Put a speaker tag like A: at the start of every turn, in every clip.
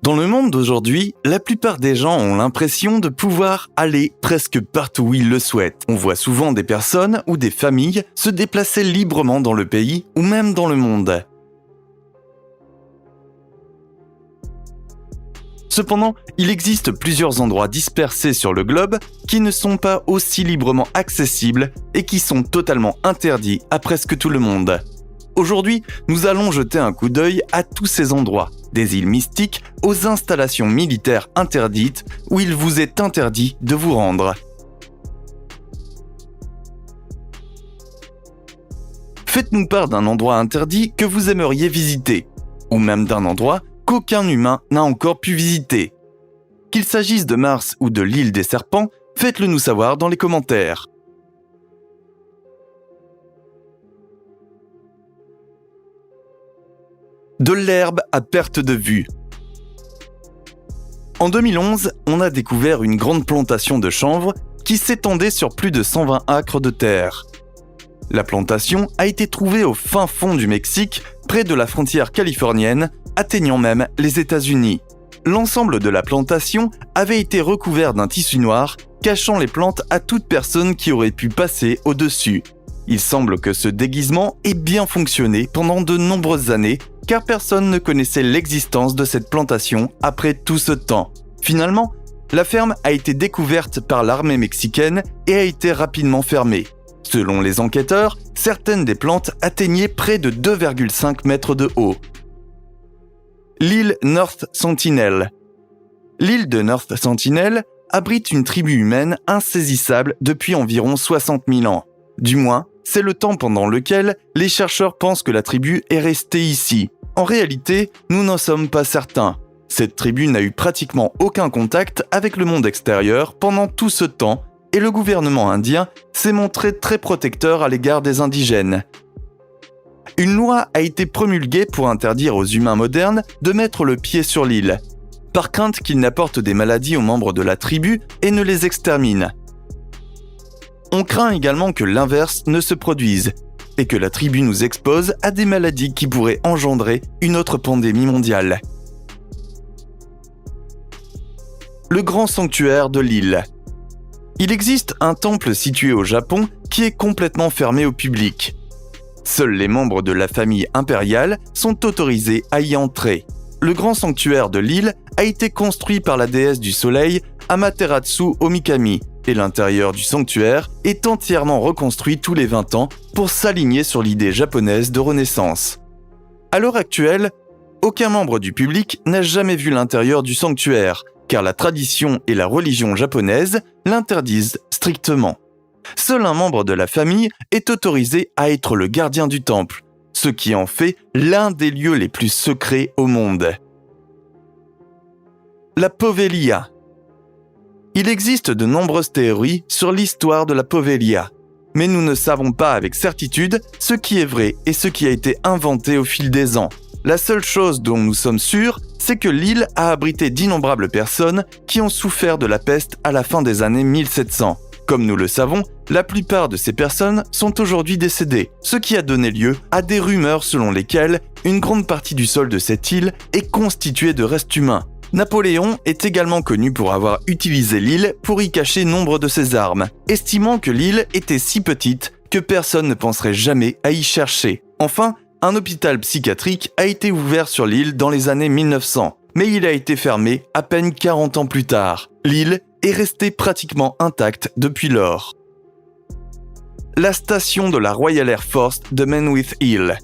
A: Dans le monde d'aujourd'hui, la plupart des gens ont l'impression de pouvoir aller presque partout où ils le souhaitent. On voit souvent des personnes ou des familles se déplacer librement dans le pays ou même dans le monde. Cependant, il existe plusieurs endroits dispersés sur le globe qui ne sont pas aussi librement accessibles et qui sont totalement interdits à presque tout le monde. Aujourd'hui, nous allons jeter un coup d'œil à tous ces endroits, des îles mystiques aux installations militaires interdites où il vous est interdit de vous rendre. Faites-nous part d'un endroit interdit que vous aimeriez visiter, ou même d'un endroit qu'aucun humain n'a encore pu visiter. Qu'il s'agisse de Mars ou de l'île des serpents, faites-le nous savoir dans les commentaires. De l'herbe à perte de vue. En 2011, on a découvert une grande plantation de chanvre qui s'étendait sur plus de 120 acres de terre. La plantation a été trouvée au fin fond du Mexique, près de la frontière californienne, atteignant même les États-Unis. L'ensemble de la plantation avait été recouvert d'un tissu noir, cachant les plantes à toute personne qui aurait pu passer au-dessus. Il semble que ce déguisement ait bien fonctionné pendant de nombreuses années, car personne ne connaissait l'existence de cette plantation après tout ce temps. Finalement, la ferme a été découverte par l'armée mexicaine et a été rapidement fermée. Selon les enquêteurs, certaines des plantes atteignaient près de 2,5 mètres de haut. L'île North Sentinel. L'île de North Sentinel abrite une tribu humaine insaisissable depuis environ 60 000 ans. Du moins, c'est le temps pendant lequel les chercheurs pensent que la tribu est restée ici. En réalité, nous n'en sommes pas certains. Cette tribu n'a eu pratiquement aucun contact avec le monde extérieur pendant tout ce temps et le gouvernement indien s'est montré très protecteur à l'égard des indigènes. Une loi a été promulguée pour interdire aux humains modernes de mettre le pied sur l'île, par crainte qu'ils n'apportent des maladies aux membres de la tribu et ne les exterminent. On craint également que l'inverse ne se produise et que la tribu nous expose à des maladies qui pourraient engendrer une autre pandémie mondiale. Le grand sanctuaire de l'île. Il existe un temple situé au Japon qui est complètement fermé au public. Seuls les membres de la famille impériale sont autorisés à y entrer. Le grand sanctuaire de l'île a été construit par la déesse du soleil Amaterasu Omikami et l'intérieur du sanctuaire est entièrement reconstruit tous les 20 ans pour s'aligner sur l'idée japonaise de renaissance. À l'heure actuelle, aucun membre du public n'a jamais vu l'intérieur du sanctuaire, car la tradition et la religion japonaise l'interdisent strictement. Seul un membre de la famille est autorisé à être le gardien du temple, ce qui en fait l'un des lieux les plus secrets au monde. La Poveglia. Il existe de nombreuses théories sur l'histoire de la Poveglia, mais nous ne savons pas avec certitude ce qui est vrai et ce qui a été inventé au fil des ans. La seule chose dont nous sommes sûrs, c'est que l'île a abrité d'innombrables personnes qui ont souffert de la peste à la fin des années 1700. Comme nous le savons, la plupart de ces personnes sont aujourd'hui décédées, ce qui a donné lieu à des rumeurs selon lesquelles une grande partie du sol de cette île est constituée de restes humains. Napoléon est également connu pour avoir utilisé l'île pour y cacher nombre de ses armes, estimant que l'île était si petite que personne ne penserait jamais à y chercher. Enfin, un hôpital psychiatrique a été ouvert sur l'île dans les années 1900, mais il a été fermé à peine 40 ans plus tard. L'île est restée pratiquement intacte depuis lors. La station de la Royal Air Force de Menwith Hill.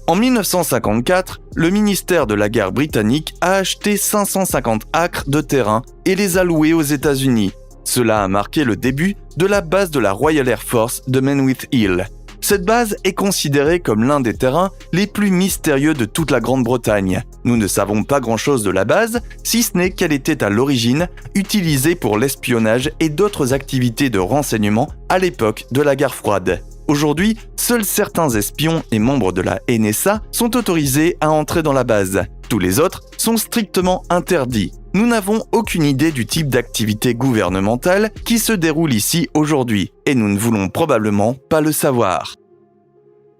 A: En 1954, le ministère de la Guerre britannique a acheté 550 acres de terrain et les a loués aux États-Unis. Cela a marqué le début de la base de la Royal Air Force de Menwith Hill. Cette base est considérée comme l'un des terrains les plus mystérieux de toute la Grande-Bretagne. Nous ne savons pas grand-chose de la base, si ce n'est qu'elle était à l'origine utilisée pour l'espionnage et d'autres activités de renseignement à l'époque de la guerre froide. Aujourd'hui, seuls certains espions et membres de la NSA sont autorisés à entrer dans la base. Tous les autres sont strictement interdits. Nous n'avons aucune idée du type d'activité gouvernementale qui se déroule ici aujourd'hui, et nous ne voulons probablement pas le savoir.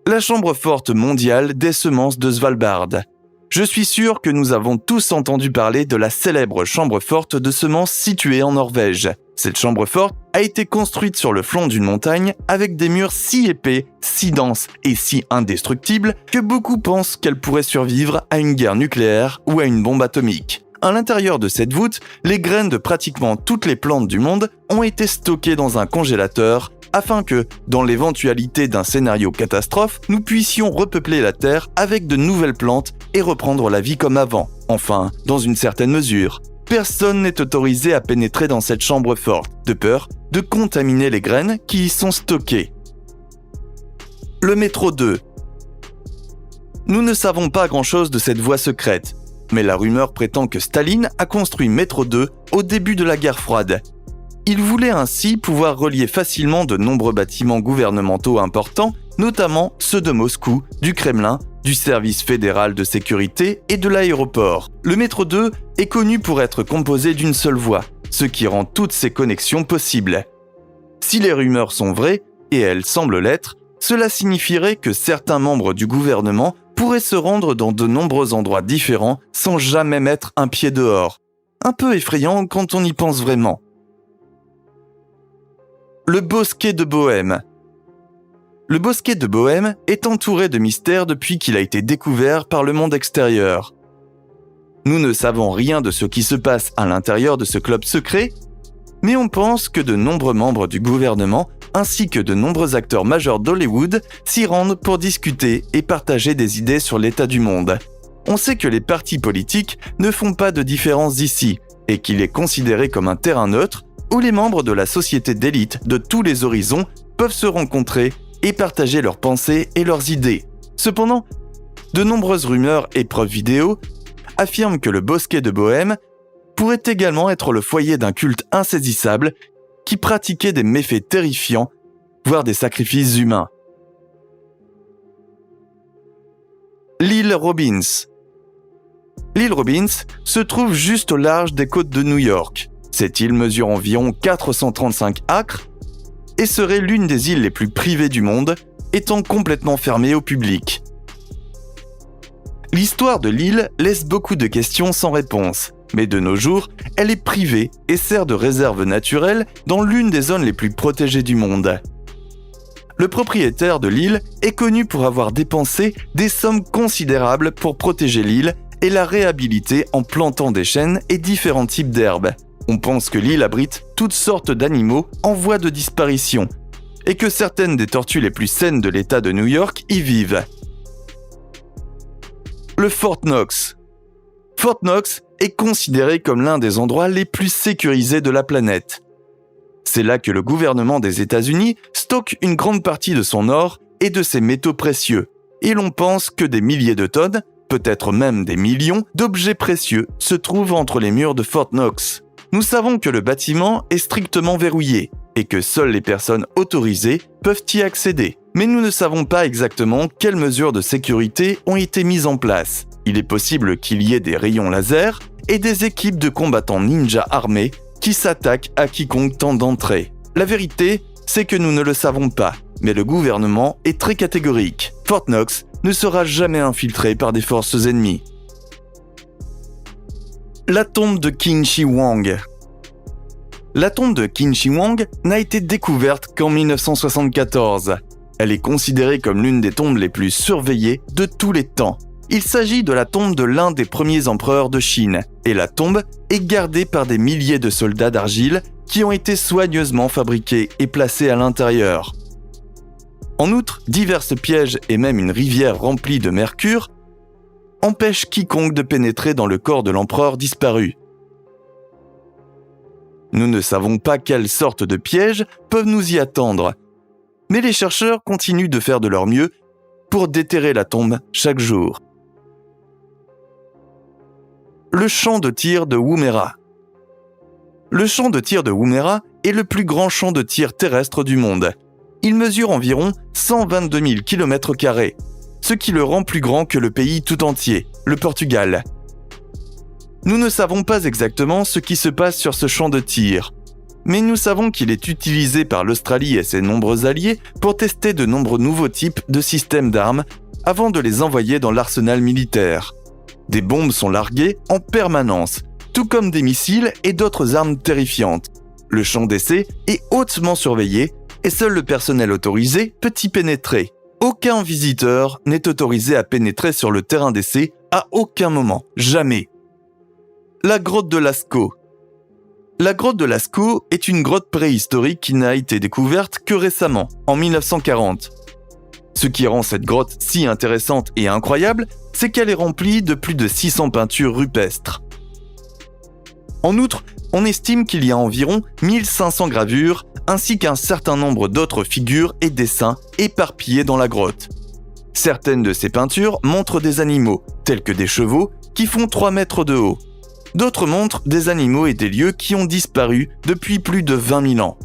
A: La chambre forte mondiale des semences de Svalbard. Je suis sûr que nous avons tous entendu parler de la célèbre chambre forte de semences située en Norvège. Cette chambre forte a été construite sur le flanc d'une montagne avec des murs si épais, si denses et si indestructibles que beaucoup pensent qu'elle pourrait survivre à une guerre nucléaire ou à une bombe atomique. À l'intérieur de cette voûte, les graines de pratiquement toutes les plantes du monde ont été stockées dans un congélateur afin que, dans l'éventualité d'un scénario catastrophe, nous puissions repeupler la Terre avec de nouvelles plantes et reprendre la vie comme avant. Enfin, dans une certaine mesure. Personne n'est autorisé à pénétrer dans cette chambre forte, de peur de contaminer les graines qui y sont stockées. Le métro 2. Nous ne savons pas grand-chose de cette voie secrète, mais la rumeur prétend que Staline a construit Métro 2 au début de la guerre froide. Il voulait ainsi pouvoir relier facilement de nombreux bâtiments gouvernementaux importants, notamment ceux de Moscou, du Kremlin, du service fédéral de sécurité et de l'aéroport. Le métro 2 est connu pour être composé d'une seule voie, ce qui rend toutes ces connexions possibles. Si les rumeurs sont vraies, et elles semblent l'être, cela signifierait que certains membres du gouvernement pourraient se rendre dans de nombreux endroits différents sans jamais mettre un pied dehors. Un peu effrayant quand on y pense vraiment. Le bosquet de Bohême. Le bosquet de Bohême est entouré de mystères depuis qu'il a été découvert par le monde extérieur. Nous ne savons rien de ce qui se passe à l'intérieur de ce club secret, mais on pense que de nombreux membres du gouvernement ainsi que de nombreux acteurs majeurs d'Hollywood s'y rendent pour discuter et partager des idées sur l'état du monde. On sait que les partis politiques ne font pas de différence ici et qu'il est considéré comme un terrain neutre où les membres de la société d'élite de tous les horizons peuvent se rencontrer et partager leurs pensées et leurs idées. Cependant, de nombreuses rumeurs et preuves vidéo affirment que le bosquet de Bohême pourrait également être le foyer d'un culte insaisissable qui pratiquait des méfaits terrifiants, voire des sacrifices humains. L'île Robbins. L'île Robbins se trouve juste au large des côtes de New York. Cette île mesure environ 435 acres et serait l'une des îles les plus privées du monde, étant complètement fermée au public. L'histoire de l'île laisse beaucoup de questions sans réponse, mais de nos jours, elle est privée et sert de réserve naturelle dans l'une des zones les plus protégées du monde. Le propriétaire de l'île est connu pour avoir dépensé des sommes considérables pour protéger l'île et la réhabiliter en plantant des chênes et différents types d'herbes. On pense que l'île abrite toutes sortes d'animaux en voie de disparition et que certaines des tortues les plus saines de l'État de New York y vivent. Le Fort Knox. Fort Knox est considéré comme l'un des endroits les plus sécurisés de la planète. C'est là que le gouvernement des États-Unis stocke une grande partie de son or et de ses métaux précieux, et l'on pense que des milliers de tonnes, peut-être même des millions, d'objets précieux se trouvent entre les murs de Fort Knox. Nous savons que le bâtiment est strictement verrouillé et que seules les personnes autorisées peuvent y accéder. Mais nous ne savons pas exactement quelles mesures de sécurité ont été mises en place. Il est possible qu'il y ait des rayons laser et des équipes de combattants ninja armés qui s'attaquent à quiconque tente d'entrer. La vérité, c'est que nous ne le savons pas, mais le gouvernement est très catégorique. Fort Knox ne sera jamais infiltré par des forces ennemies. La tombe de Qin Shi Huang. La tombe de Qin Shi Huang n'a été découverte qu'en 1974. Elle est considérée comme l'une des tombes les plus surveillées de tous les temps. Il s'agit de la tombe de l'un des premiers empereurs de Chine, et la tombe est gardée par des milliers de soldats d'argile qui ont été soigneusement fabriqués et placés à l'intérieur. En outre, divers pièges et même une rivière remplie de mercure empêchent quiconque de pénétrer dans le corps de l'empereur disparu. Nous ne savons pas quelles sortes de pièges peuvent nous y attendre, mais les chercheurs continuent de faire de leur mieux pour déterrer la tombe chaque jour. Le champ de tir de Woomera. Le champ de tir de Woomera est le plus grand champ de tir terrestre du monde. Il mesure environ 122 000 km², ce qui le rend plus grand que le pays tout entier, le Portugal. Nous ne savons pas exactement ce qui se passe sur ce champ de tir, mais nous savons qu'il est utilisé par l'Australie et ses nombreux alliés pour tester de nombreux nouveaux types de systèmes d'armes avant de les envoyer dans l'arsenal militaire. Des bombes sont larguées en permanence, tout comme des missiles et d'autres armes terrifiantes. Le champ d'essai est hautement surveillé et seul le personnel autorisé peut y pénétrer. Aucun visiteur n'est autorisé à pénétrer sur le terrain d'essai à aucun moment, jamais. La grotte de Lascaux. La grotte de Lascaux est une grotte préhistorique qui n'a été découverte que récemment, en 1940. Ce qui rend cette grotte si intéressante et incroyable, c'est qu'elle est remplie de plus de 600 peintures rupestres. En outre, on estime qu'il y a environ 1500 gravures ainsi qu'un certain nombre d'autres figures et dessins éparpillés dans la grotte. Certaines de ces peintures montrent des animaux, tels que des chevaux, qui font 3 mètres de haut. D'autres montrent des animaux et des lieux qui ont disparu depuis plus de 20 000 ans.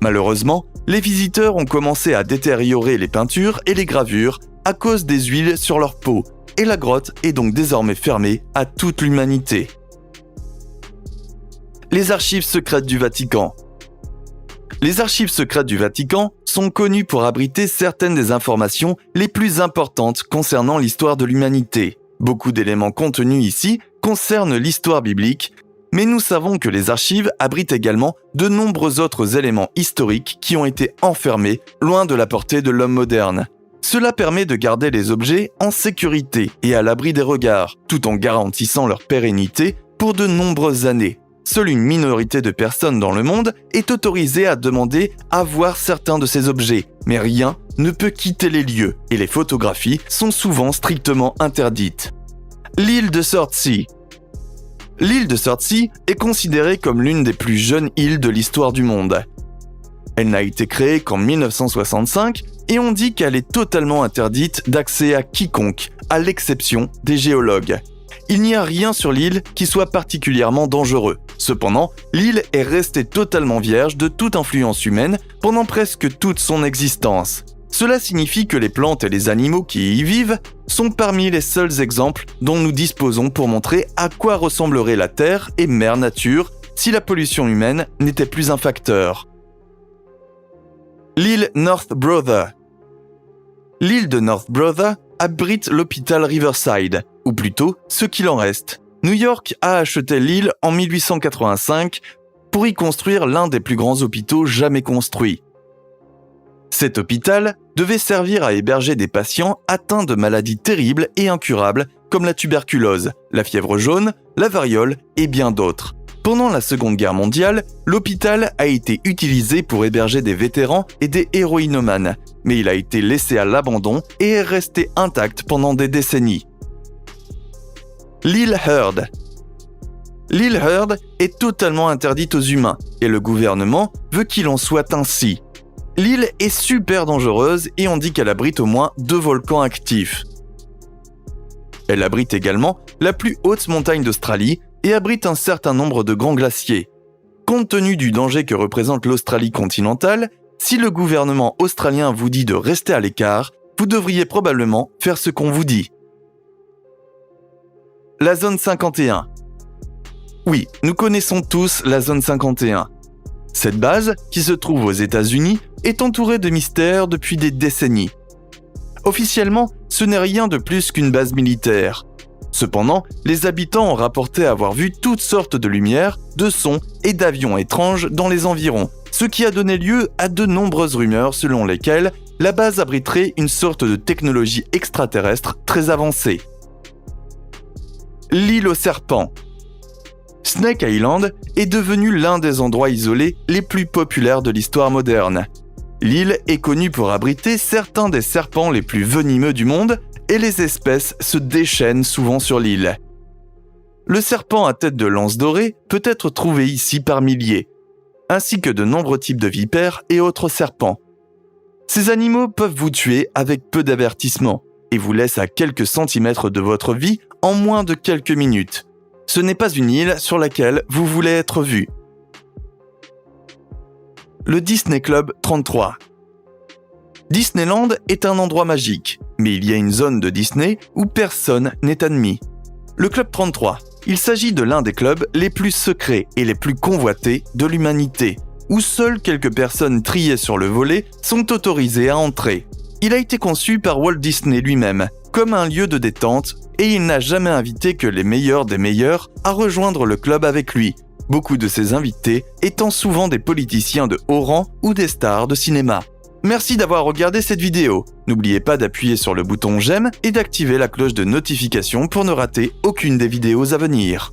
A: Malheureusement, les visiteurs ont commencé à détériorer les peintures et les gravures à cause des huiles sur leur peau, et la grotte est donc désormais fermée à toute l'humanité. Les archives secrètes du Vatican. Les archives secrètes du Vatican sont connues pour abriter certaines des informations les plus importantes concernant l'histoire de l'humanité. Beaucoup d'éléments contenus ici concernent l'histoire biblique, mais nous savons que les archives abritent également de nombreux autres éléments historiques qui ont été enfermés loin de la portée de l'homme moderne. Cela permet de garder les objets en sécurité et à l'abri des regards, tout en garantissant leur pérennité pour de nombreuses années. Seule une minorité de personnes dans le monde est autorisée à demander à voir certains de ces objets, mais rien ne peut quitter les lieux et les photographies sont souvent strictement interdites. L'île de Surtsey. L'île de Surtsey est considérée comme l'une des plus jeunes îles de l'histoire du monde. Elle n'a été créée qu'en 1965 et on dit qu'elle est totalement interdite d'accès à quiconque, à l'exception des géologues. Il n'y a rien sur l'île qui soit particulièrement dangereux. Cependant, l'île est restée totalement vierge de toute influence humaine pendant presque toute son existence. Cela signifie que les plantes et les animaux qui y vivent sont parmi les seuls exemples dont nous disposons pour montrer à quoi ressembleraient la Terre et Mère Nature si la pollution humaine n'était plus un facteur. L'île North Brother. L'île de North Brother abrite l'hôpital Riverside, ou plutôt ce qu'il en reste. New York a acheté l'île en 1885 pour y construire l'un des plus grands hôpitaux jamais construits. Cet hôpital devait servir à héberger des patients atteints de maladies terribles et incurables comme la tuberculose, la fièvre jaune, la variole et bien d'autres. Pendant la Seconde Guerre mondiale, l'hôpital a été utilisé pour héberger des vétérans et des héroïnomanes, mais il a été laissé à l'abandon et est resté intact pendant des décennies. L'île Heard. L'île Heard est totalement interdite aux humains et le gouvernement veut qu'il en soit ainsi. L'île est super dangereuse et on dit qu'elle abrite au moins 2 volcans actifs. Elle abrite également la plus haute montagne d'Australie et abrite un certain nombre de grands glaciers. Compte tenu du danger que représente l'Australie continentale, si le gouvernement australien vous dit de rester à l'écart, vous devriez probablement faire ce qu'on vous dit. La zone 51. Oui, nous connaissons tous la zone 51. Cette base, qui se trouve aux États-Unis, est entourée de mystères depuis des décennies. Officiellement, ce n'est rien de plus qu'une base militaire. Cependant, les habitants ont rapporté avoir vu toutes sortes de lumières, de sons et d'avions étranges dans les environs, ce qui a donné lieu à de nombreuses rumeurs selon lesquelles la base abriterait une sorte de technologie extraterrestre très avancée. L'île aux serpents. Snake Island est devenu l'un des endroits isolés les plus populaires de l'histoire moderne. L'île est connue pour abriter certains des serpents les plus venimeux du monde et les espèces se déchaînent souvent sur l'île. Le serpent à tête de lance dorée peut être trouvé ici par milliers, ainsi que de nombreux types de vipères et autres serpents. Ces animaux peuvent vous tuer avec peu d'avertissement et vous laissent à quelques centimètres de votre vie en moins de quelques minutes. Ce n'est pas une île sur laquelle vous voulez être vu. Le Disney Club 33. Disneyland est un endroit magique, mais il y a une zone de Disney où personne n'est admis. Le Club 33, il s'agit de l'un des clubs les plus secrets et les plus convoités de l'humanité, où seules quelques personnes triées sur le volet sont autorisées à entrer. Il a été conçu par Walt Disney lui-même comme un lieu de détente et il n'a jamais invité que les meilleurs des meilleurs à rejoindre le club avec lui, beaucoup de ses invités étant souvent des politiciens de haut rang ou des stars de cinéma. Merci d'avoir regardé cette vidéo. N'oubliez pas d'appuyer sur le bouton j'aime et d'activer la cloche de notification pour ne rater aucune des vidéos à venir.